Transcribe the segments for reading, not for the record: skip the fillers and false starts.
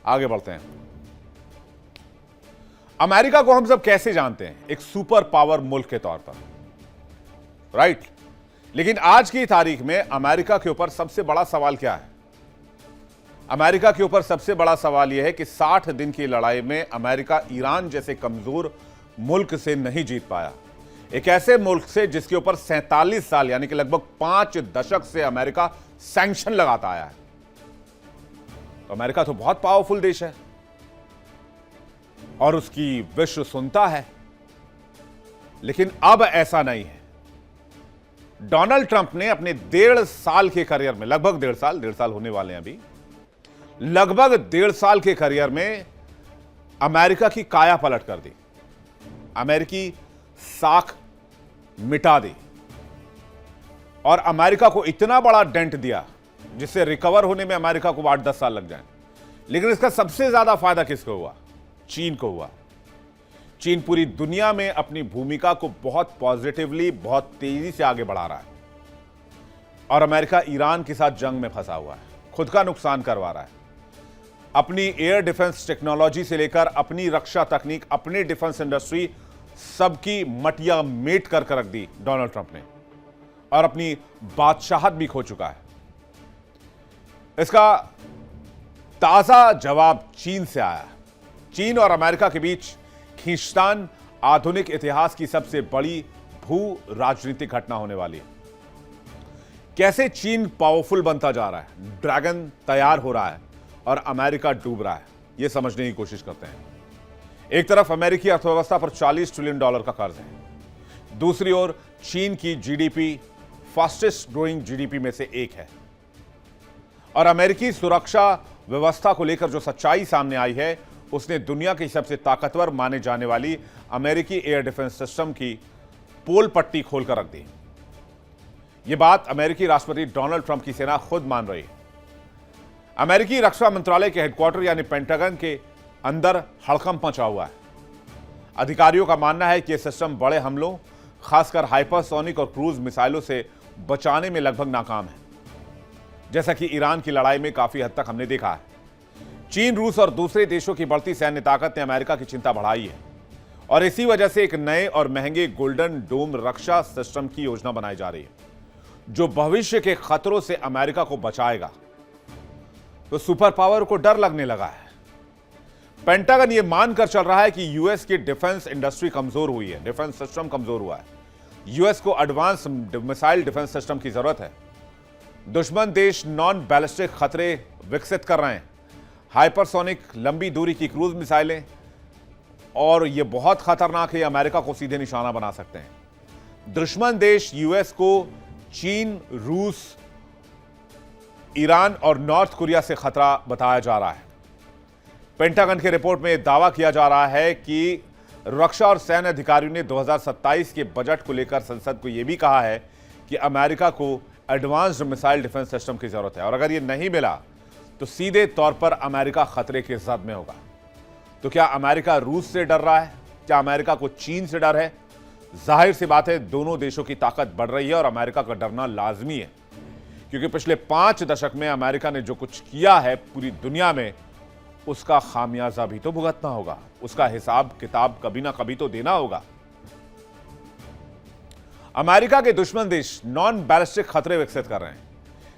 आगे बढ़ते हैं। अमेरिका को हम सब कैसे जानते हैं? एक सुपर पावर मुल्क के तौर पर, राइट? लेकिन आज की तारीख में अमेरिका के ऊपर सबसे बड़ा सवाल क्या है? अमेरिका के ऊपर सबसे बड़ा सवाल यह है कि 60 दिन की लड़ाई में अमेरिका ईरान जैसे कमजोर मुल्क से नहीं जीत पाया। एक ऐसे मुल्क से जिसके ऊपर 47 साल यानी कि लगभग 5 दशक से अमेरिका सैंक्शन लगाता आया है। तो अमेरिका तो बहुत पावरफुल देश है और उसकी विश्व सुनता है, लेकिन अब ऐसा नहीं है। डोनाल्ड ट्रंप ने अपने 1.5 साल के करियर में, लगभग 1.5 साल होने वाले हैं अभी, लगभग 1.5 साल के करियर में अमेरिका की काया पलट कर दी, अमेरिकी साख मिटा दी और अमेरिका को इतना बड़ा डेंट दिया जिससे रिकवर होने में अमेरिका को 8-10 साल लग जाए। लेकिन इसका सबसे ज्यादा फायदा किसको हुआ? चीन को हुआ। चीन पूरी दुनिया में अपनी भूमिका को बहुत पॉजिटिवली, बहुत तेजी से आगे बढ़ा रहा है और अमेरिका ईरान के साथ जंग में फंसा हुआ है, खुद का नुकसान करवा रहा है। अपनी एयर डिफेंस टेक्नोलॉजी से लेकर अपनी रक्षा तकनीक, अपनी डिफेंस इंडस्ट्री, सबकी मटिया मेट कर रख दी डोनाल्ड ट्रंप ने और अपनी बादशाहत भी खो चुका है। इसका ताजा जवाब चीन से आया। चीन और अमेरिका के बीच खींचतान आधुनिक इतिहास की सबसे बड़ी भू राजनीतिक घटना होने वाली है। कैसे चीन पावरफुल बनता जा रहा है, ड्रैगन तैयार हो रहा है और अमेरिका डूब रहा है, यह समझने की कोशिश करते हैं। एक तरफ अमेरिकी अर्थव्यवस्था पर $40 ट्रिलियन का कर्ज है, दूसरी ओर चीन की जीडीपी फास्टेस्ट ग्रोइंग जीडीपी में से एक है और अमेरिकी सुरक्षा व्यवस्था को लेकर जो सच्चाई सामने आई है उसने दुनिया की सबसे ताकतवर माने जाने वाली अमेरिकी एयर डिफेंस सिस्टम की पोल पट्टी खोलकर रख दी। यह बात अमेरिकी राष्ट्रपति डोनाल्ड ट्रंप की सेना खुद मान रही है। अमेरिकी रक्षा मंत्रालय के हेडक्वार्टर यानी पेंटागन के अंदर हड़कंप मचा हुआ है। अधिकारियों का मानना है कि यह सिस्टम बड़े हमलों, खासकर हाइपरसोनिक और क्रूज मिसाइलों से बचाने में लगभग नाकाम है, जैसा कि ईरान की लड़ाई में काफी हद तक हमने देखा है। चीन, रूस और दूसरे देशों की बढ़ती सैन्य ताकत ने अमेरिका की चिंता बढ़ाई है और इसी वजह से एक नए और महंगे गोल्डन डोम रक्षा सिस्टम की योजना बनाई जा रही है जो भविष्य के खतरों से अमेरिका को बचाएगा। तो सुपर पावर को डर लगने लगा है। पेंटागन यह मानकर चल रहा है कि यूएस की डिफेंस इंडस्ट्री कमजोर हुई है, डिफेंस सिस्टम कमजोर हुआ है। यूएस को एडवांस मिसाइल डिफेंस सिस्टम की जरूरत है। दुश्मन देश नॉन बैलिस्टिक खतरे विकसित कर रहे हैं, हाइपरसोनिक लंबी दूरी की क्रूज मिसाइलें, और यह बहुत खतरनाक है, अमेरिका को सीधे निशाना बना सकते हैं। दुश्मन देश यूएस को चीन, रूस, ईरान और नॉर्थ कोरिया से खतरा बताया जा रहा है। पेंटागन की रिपोर्ट में दावा किया जा रहा है कि रक्षा और सैन्य अधिकारियों ने 2027 के बजट को लेकर संसद को यह भी कहा है कि अमेरिका को एडवांस्ड मिसाइल डिफेंस सिस्टम की जरूरत है और अगर यह नहीं मिला तो सीधे तौर पर अमेरिका खतरे के जद में होगा। तो क्या अमेरिका रूस से डर रहा है? क्या अमेरिका को चीन से डर है? जाहिर सी बात है, दोनों देशों की ताकत बढ़ रही है और अमेरिका का डरना लाजमी है, क्योंकि पिछले 5 दशक में अमेरिका ने जो कुछ किया है पूरी दुनिया में, उसका खामियाजा भी तो भुगतना होगा, उसका हिसाब किताब कभी ना कभी तो देना होगा। अमेरिका के दुश्मन देश नॉन बैलिस्टिक खतरे विकसित कर रहे हैं,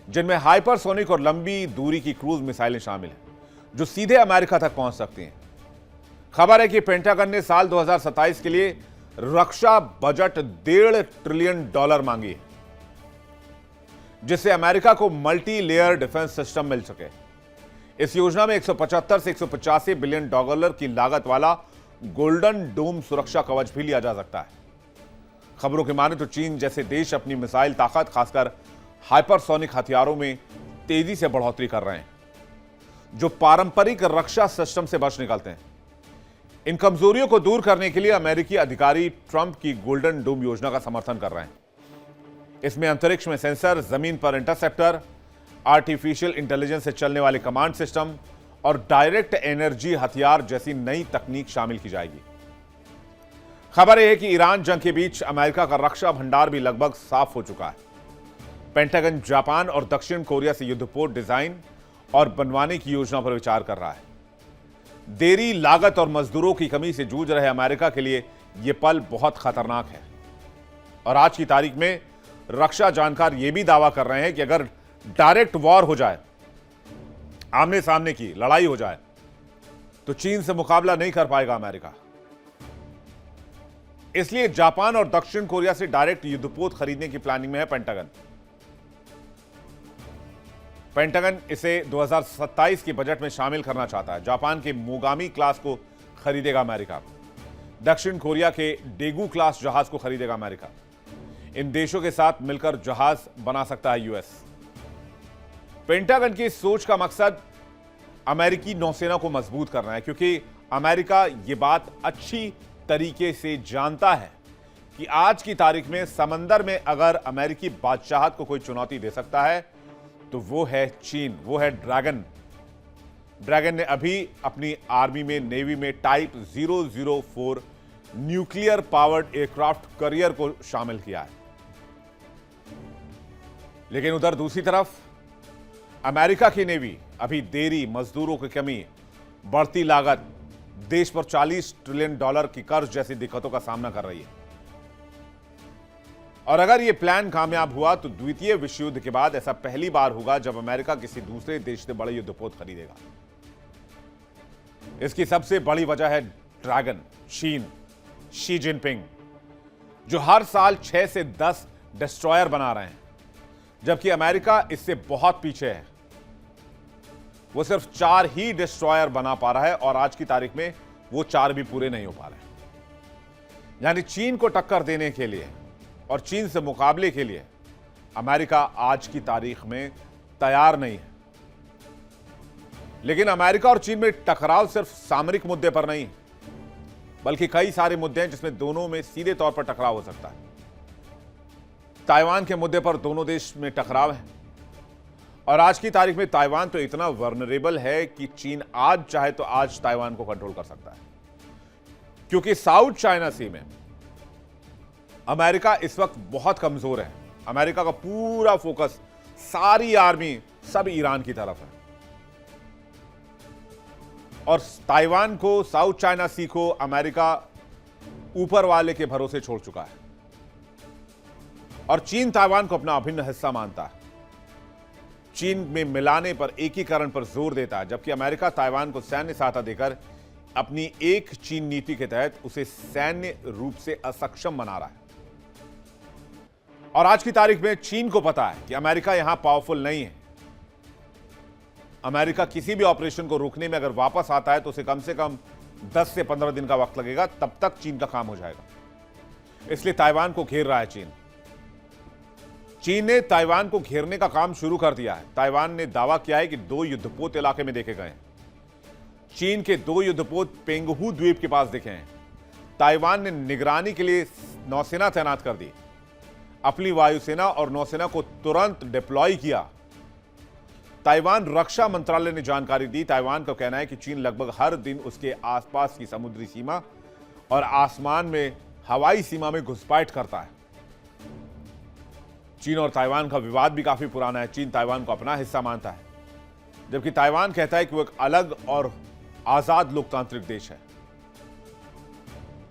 जिनमें हाइपरसोनिक और लंबी दूरी की क्रूज मिसाइलें शामिल हैं, जो सीधे अमेरिका तक पहुंच सकती हैं। खबर है कि पेंटागन ने साल 2027 के लिए रक्षा बजट $1.5 ट्रिलियन मांगी है, जिससे अमेरिका को मल्टी लेयर डिफेंस सिस्टम मिल सके। इस योजना में 175 से 185 बिलियन डॉलर की लागत वाला गोल्डन डोम सुरक्षा कवच भी लिया जा सकता है। खबरों के माने तो चीन जैसे देश अपनी मिसाइल ताकत, खासकर हाइपरसोनिक हथियारों में तेजी से बढ़ोतरी कर रहे हैं, जो पारंपरिक रक्षा सिस्टम से बच निकलते हैं। इन कमजोरियों को दूर करने के लिए अमेरिकी अधिकारी ट्रंप की गोल्डन डोम योजना का समर्थन कर रहे हैं। इसमें अंतरिक्ष में सेंसर, जमीन पर इंटरसेप्टर, आर्टिफिशियल इंटेलिजेंस से चलने वाले कमांड सिस्टम और डायरेक्ट एनर्जी हथियार जैसी नई तकनीक शामिल की जाएगी। खबर यह है कि ईरान जंग के बीच अमेरिका का रक्षा भंडार भी लगभग साफ हो चुका है। पेंटागन जापान और दक्षिण कोरिया से युद्धपोत डिजाइन और बनवाने की योजना पर विचार कर रहा है। देरी, लागत और मजदूरों की कमी से जूझ रहे अमेरिका के लिए यह पल बहुत खतरनाक है। और आज की तारीख में रक्षा जानकार यह भी दावा कर रहे हैं कि अगर डायरेक्ट वॉर हो जाए, आमने सामने की लड़ाई हो जाए, तो चीन से मुकाबला नहीं कर पाएगा अमेरिका। इसलिए जापान और दक्षिण कोरिया से डायरेक्ट युद्धपोत खरीदने की प्लानिंग में है पेंटागन। पेंटागन इसे 2027 के बजट में शामिल करना चाहता है। जापान के मोगामी क्लास को खरीदेगा अमेरिका, दक्षिण कोरिया के डेगू क्लास जहाज को खरीदेगा अमेरिका। इन देशों के साथ मिलकर जहाज बना सकता है यूएस। पेंटागन की सोच का मकसद अमेरिकी नौसेना को मजबूत करना है, क्योंकि अमेरिका यह बात अच्छी तरीके से जानता है कि आज की तारीख में समंदर में अगर अमेरिकी बादशाहत को कोई चुनौती दे सकता है तो वो है चीन, वो है ड्रैगन। ड्रैगन ने अभी अपनी आर्मी में, नेवी में type 004 nuclear powered aircraft carrier को शामिल किया है। लेकिन उधर दूसरी तरफ अमेरिका की नेवी अभी देरी, मजदूरों की कमी, बढ़ती लागत, देश पर $40 ट्रिलियन की कर्ज जैसी दिक्कतों का सामना कर रही है। और अगर यह प्लान कामयाब हुआ तो द्वितीय विश्व युद्ध के बाद ऐसा पहली बार होगा जब अमेरिका किसी दूसरे देश से बड़े युद्धपोत खरीदेगा। इसकी सबसे बड़ी वजह है ड्रैगन, चीन, शी जिनपिंग, जो हर साल 6 से 10 डिस्ट्रॉयर बना रहे हैं, जबकि अमेरिका इससे बहुत पीछे है। वो सिर्फ 4 ही डिस्ट्रॉयर बना पा रहा है और आज की तारीख में वो 4 भी पूरे नहीं हो पा रहे। यानी चीन को टक्कर देने के लिए और चीन से मुकाबले के लिए अमेरिका आज की तारीख में तैयार नहीं है। लेकिन अमेरिका और चीन में टकराव सिर्फ सामरिक मुद्दे पर नहीं, बल्कि कई सारे मुद्दे हैं जिसमें दोनों में सीधे तौर पर टकराव हो सकता है। ताइवान के मुद्दे पर दोनों देश में टकराव है और आज की तारीख में ताइवान तो इतना वर्नरेबल है कि चीन आज चाहे तो आज ताइवान को कंट्रोल कर सकता है, क्योंकि साउथ चाइना सी में अमेरिका इस वक्त बहुत कमजोर है। अमेरिका का पूरा फोकस, सारी आर्मी सब ईरान की तरफ है और ताइवान को, साउथ चाइना सी को अमेरिका ऊपर वाले के भरोसे छोड़ चुका है और चीन ताइवान को अपना अभिन्न हिस्सा मानता है। चीन में मिलाने पर, एकीकरण पर जोर देता है, जबकि अमेरिका ताइवान को सैन्य सहायता देकर अपनी एक चीन नीति के तहत उसे सैन्य रूप से असक्षम बना रहा है। और आज की तारीख में चीन को पता है कि अमेरिका यहां पावरफुल नहीं है। अमेरिका किसी भी ऑपरेशन को रोकने में अगर वापस आता है तो उसे कम से कम 10 से 15 दिन का वक्त लगेगा, तब तक चीन का काम हो जाएगा। इसलिए ताइवान को घेर रहा है चीन। चीन ने ताइवान को घेरने का काम शुरू कर दिया है। ताइवान ने दावा किया है कि 2 युद्धपोत इलाके में देखे गए हैं। चीन के 2 युद्धपोत पेंगहू द्वीप के पास दिखे हैं। ताइवान ने निगरानी के लिए नौसेना तैनात कर दी, अपनी वायुसेना और नौसेना को तुरंत डिप्लॉय किया। ताइवान रक्षा मंत्रालय ने जानकारी दी। ताइवान का कहना है कि चीन लगभग हर दिन उसके आसपास की समुद्री सीमा और आसमान में हवाई सीमा में घुसपैठ करता है। चीन और ताइवान का विवाद भी काफी पुराना है। चीन ताइवान को अपना हिस्सा मानता है, जबकि ताइवान कहता है कि वो एक अलग और आजाद लोकतांत्रिक देश है।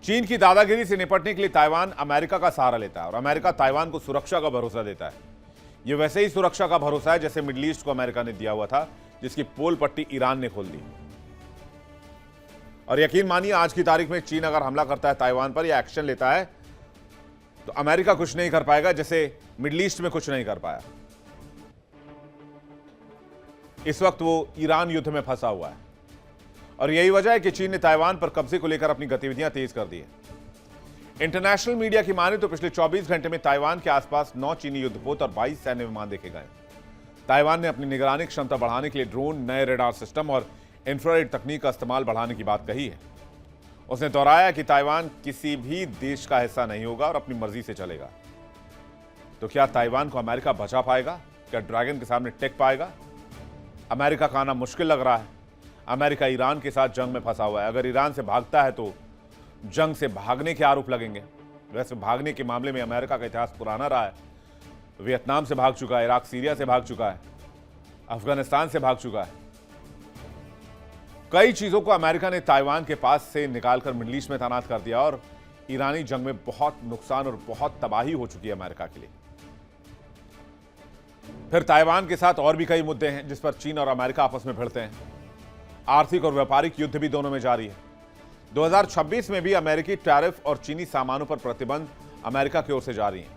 चीन की दादागिरी से निपटने के लिए ताइवान अमेरिका का सहारा लेता है और अमेरिका ताइवान को सुरक्षा का भरोसा देता है। यह वैसे ही सुरक्षा का भरोसा है जैसे मिडिल ईस्ट को अमेरिका ने दिया हुआ था, जिसकी पोल पट्टी ईरान ने खोल दी। और यकीन मानिए, आज की तारीख में चीन अगर हमला करता है ताइवान पर या एक्शन लेता है तो अमेरिका कुछ नहीं कर पाएगा, जैसे मिडिल ईस्ट में कुछ नहीं कर पाया। इस वक्त वो ईरान युद्ध में फंसा हुआ है और यही वजह है कि चीन ने ताइवान पर कब्जे को लेकर अपनी गतिविधियां तेज कर दी है। इंटरनेशनल मीडिया की माने तो पिछले 24 घंटे में ताइवान के आसपास 9 चीनी युद्धपोत और 22 सैन्य विमान देखे गए। ताइवान ने अपनी निगरानी क्षमता बढ़ाने के लिए ड्रोन, नए रेडार सिस्टम और इंफ्रारेड तकनीक का इस्तेमाल बढ़ाने की बात कही है। उसने दोहराया कि ताइवान किसी भी देश का हिस्सा नहीं होगा और अपनी मर्जी से चलेगा। तो क्या ताइवान को अमेरिका बचा पाएगा? क्या ड्रैगन के सामने टिक पाएगा? अमेरिका का आना मुश्किल लग रहा है। अमेरिका ईरान के साथ जंग में फंसा हुआ है। अगर ईरान से भागता है तो जंग से भागने के आरोप लगेंगे। वैसे भागने के मामले में अमेरिका का इतिहास पुराना रहा है। वियतनाम से भाग चुका है, इराक सीरिया से भाग चुका है, अफगानिस्तान से भाग चुका है। कई चीजों को अमेरिका ने ताइवान के पास से निकालकर मिडिल ईस्ट में तैनात कर दिया और ईरानी जंग में बहुत नुकसान और बहुत तबाही हो चुकी है अमेरिका के लिए। फिर ताइवान के साथ और भी कई मुद्दे हैं जिस पर चीन और अमेरिका आपस में भिड़ते हैं। आर्थिक और व्यापारिक युद्ध भी दोनों में जारी है। 2026 में भी अमेरिकी टैरिफ और चीनी सामानों पर प्रतिबंध अमेरिका की ओर से जारी है।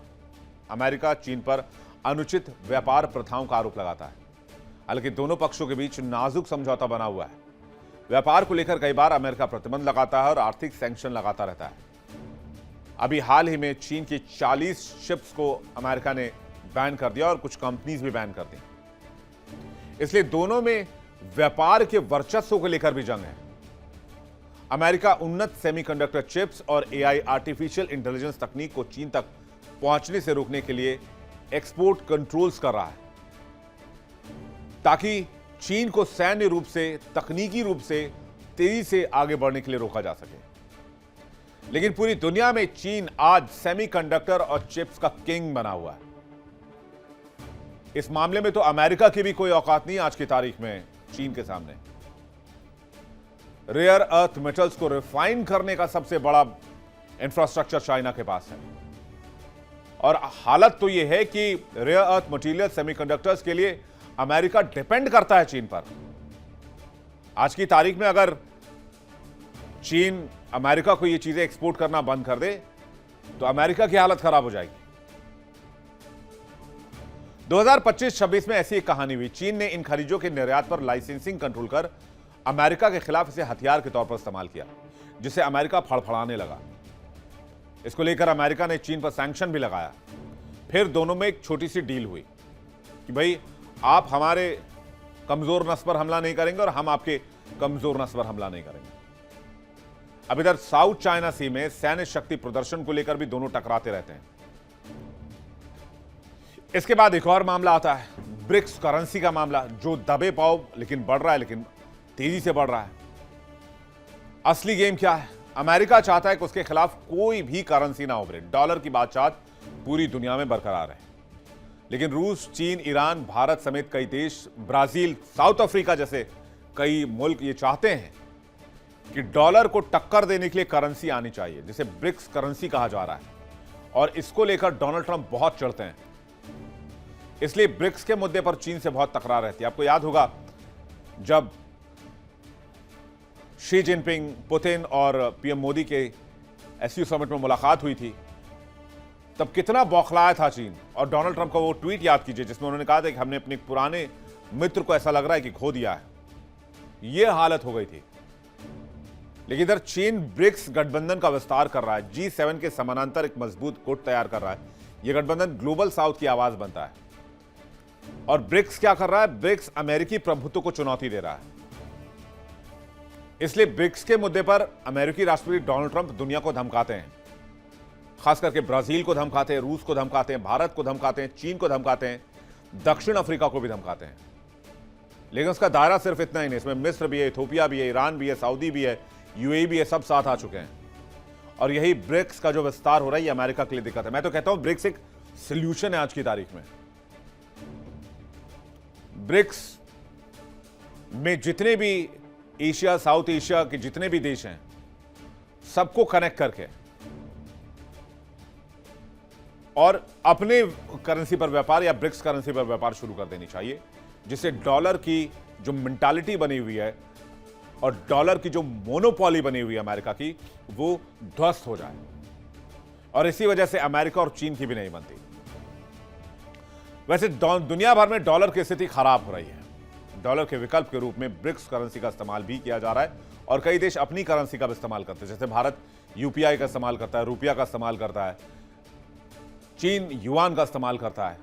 अमेरिका चीन पर अनुचित व्यापार प्रथाओं का आरोप लगाता है। हालांकि दोनों पक्षों के बीच नाजुक समझौता बना हुआ है। व्यापार को लेकर कई बार अमेरिका प्रतिबंध लगाता है और आर्थिक सैंक्शन लगाता रहता है। अभी हाल ही में चीन की 40 शिप्स को अमेरिका ने बैन कर दिया और कुछ कंपनीज भी बैन कर दी। इसलिए दोनों में व्यापार के वर्चस्व को लेकर भी जंग है। अमेरिका उन्नत सेमीकंडक्टर चिप्स और एआई आर्टिफिशियल इंटेलिजेंस तकनीक को चीन तक पहुंचने से रोकने के लिए एक्सपोर्ट कंट्रोल्स कर रहा है ताकि चीन को सैन्य रूप से, तकनीकी रूप से तेजी से आगे बढ़ने के लिए रोका जा सके। लेकिन पूरी दुनिया में चीन आज सेमीकंडक्टर और चिप्स का किंग बना हुआ है। इस मामले में तो अमेरिका की भी कोई औकात नहीं आज की तारीख में चीन के सामने। रेयर अर्थ मेटल्स को रिफाइन करने का सबसे बड़ा इंफ्रास्ट्रक्चर चाइना के पास है और हालत तो यह है कि रेयर अर्थ मटेरियल सेमीकंडक्टर्स के लिए अमेरिका डिपेंड करता है चीन पर। आज की तारीख में अगर चीन अमेरिका को ये चीजें एक्सपोर्ट करना बंद कर दे तो अमेरिका की हालत खराब हो जाएगी। 2025-26 में ऐसी एक कहानी हुई। चीन ने इन खनिजों के निर्यात पर लाइसेंसिंग कंट्रोल कर अमेरिका के खिलाफ इसे हथियार के तौर पर इस्तेमाल किया, जिससे अमेरिका फड़फड़ाने लगा। इसको लेकर अमेरिका ने चीन पर सैंक्शन भी लगाया। फिर दोनों में एक छोटी सी डील हुई कि भाई आप हमारे कमजोर नस पर हमला नहीं करेंगे और हम आपके कमजोर नस पर हमला नहीं करेंगे। अब इधर साउथ चाइना सी में सैन्य शक्ति प्रदर्शन को लेकर भी दोनों टकराते रहते हैं। इसके बाद एक और मामला आता है, ब्रिक्स करेंसी का मामला, जो दबे पाव लेकिन बढ़ रहा है, लेकिन तेजी से बढ़ रहा है। असली गेम क्या है? अमेरिका चाहता है कि उसके खिलाफ कोई भी करेंसी ना उभरे, डॉलर की बादशाहत पूरी दुनिया में बरकरार है। लेकिन रूस, चीन, ईरान, भारत समेत कई देश, ब्राजील, साउथ अफ्रीका जैसे कई मुल्क ये चाहते हैं कि डॉलर को टक्कर देने के लिए करेंसी आनी चाहिए, जिसे ब्रिक्स करेंसी कहा जा रहा है। और इसको लेकर डोनाल्ड ट्रंप बहुत चिढ़ते हैं। इसलिए ब्रिक्स के मुद्दे पर चीन से बहुत तकरार रहती है। आपको याद होगा जब शी जिनपिंग, पुतिन और पीएम मोदी के एसयू समिट में मुलाकात हुई थी, तब कितना बौखलाया था चीन। और डोनाल्ड ट्रंप का वो ट्वीट याद कीजिए जिसमें उन्होंने कहा था कि हमने अपने पुराने मित्र को ऐसा लग रहा है कि खो दिया है। यह हालत हो गई थी। लेकिन इधर चीन ब्रिक्स गठबंधन का विस्तार कर रहा है, G7 के समानांतर एक मजबूत गुट तैयार कर रहा है। यह गठबंधन ग्लोबल साउथ की आवाज बनता है। और ब्रिक्स क्या कर रहा है? ब्रिक्स अमेरिकी प्रभुत्व को चुनौती दे रहा है। इसलिए ब्रिक्स के मुद्दे पर अमेरिकी राष्ट्रपति डोनाल्ड ट्रंप दुनिया को धमकाते हैं, खास करके ब्राजील को धमकाते हैं, रूस को धमकाते हैं, भारत को धमकाते हैं, चीन को धमकाते हैं, दक्षिण अफ्रीका को भी धमकाते हैं। लेकिन उसका दायरा सिर्फ इतना ही नहीं, इसमें मिस्र भी है, इथोपिया भी है, ईरान भी है, सऊदी भी है, यूएई भी है, सब साथ आ चुके हैं। और यही ब्रिक्स का जो विस्तार हो रहा है, ये अमेरिका के लिए दिक्कत है। मैं तो कहता हूं ब्रिक्स एक सोल्यूशन है आज की तारीख में। ब्रिक्स में जितने भी एशिया, साउथ एशिया के जितने भी देश हैं, सबको कनेक्ट करके और अपने करेंसी पर व्यापार या ब्रिक्स करेंसी पर व्यापार शुरू कर देनी चाहिए, जिससे डॉलर की जो मेंटालिटी बनी हुई है और डॉलर की जो मोनोपोली बनी हुई है अमेरिका की, वो ध्वस्त हो जाए। और इसी वजह से अमेरिका और चीन की भी नहीं बनती। वैसे दुनिया भर में डॉलर की स्थिति खराब हो रही है। डॉलर के विकल्प के रूप में ब्रिक्स करेंसी का इस्तेमाल भी किया जा रहा है और कई देश अपनी करेंसी का भी इस्तेमाल करते हैं। जैसे भारत यूपीआई का इस्तेमाल करता है, रुपया का इस्तेमाल करता है, चीन युआन का इस्तेमाल करता है।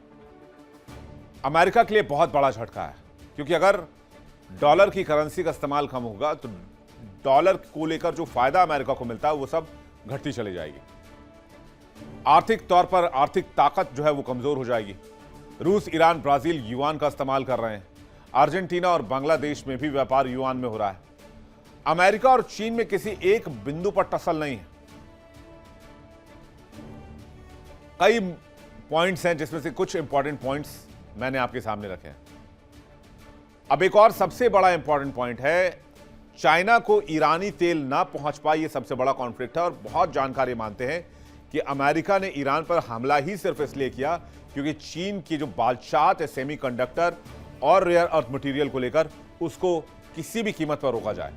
अमेरिका के लिए बहुत बड़ा झटका है, क्योंकि अगर डॉलर की करेंसी का इस्तेमाल कम होगा तो डॉलर को लेकर जो फायदा अमेरिका को मिलता है वो सब घटती चली जाएगी। आर्थिक तौर पर आर्थिक ताकत जो है वो कमजोर हो जाएगी। रूस, ईरान, ब्राजील युआन का इस्तेमाल कर रहे हैं। अर्जेंटीना और बांग्लादेश में भी व्यापार युआन में हो रहा है। अमेरिका और चीन में किसी एक बिंदु पर टसल नहीं है। कई पॉइंट्स हैं जिसमें से कुछ इंपॉर्टेंट पॉइंट्स मैंने आपके सामने रखे हैं। अब एक और सबसे बड़ा इंपॉर्टेंट पॉइंट है, चाइना को ईरानी तेल ना पहुंच पाए, ये सबसे बड़ा कॉन्फ्लिक्ट है। और बहुत जानकारी मानते हैं कि अमेरिका ने ईरान पर हमला ही सिर्फ इसलिए किया क्योंकि चीन की जो बादशाहत है सेमीकंडक्टर और रेयर अर्थ मटेरियल को लेकर, उसको किसी भी कीमत पर रोका जाए।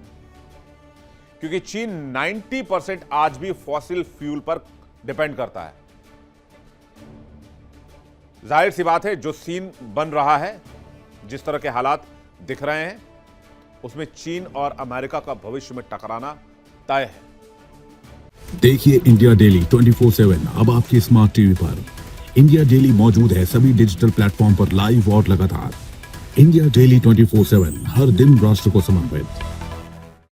क्योंकि चीन 90% आज भी फॉसिल फ्यूल पर डिपेंड करता है। जाहिर सी बात है, जो सीन बन रहा है, जिस तरह के हालात दिख रहे हैं, उसमें चीन और अमेरिका का भविष्य में टकराना तय है। देखिए इंडिया डेली 24/7 अब आपके स्मार्ट टीवी पर। इंडिया डेली मौजूद है सभी डिजिटल प्लेटफॉर्म पर लाइव और लगातार। इंडिया डेली 24/7 हर दिन राष्ट्र को समर्पित।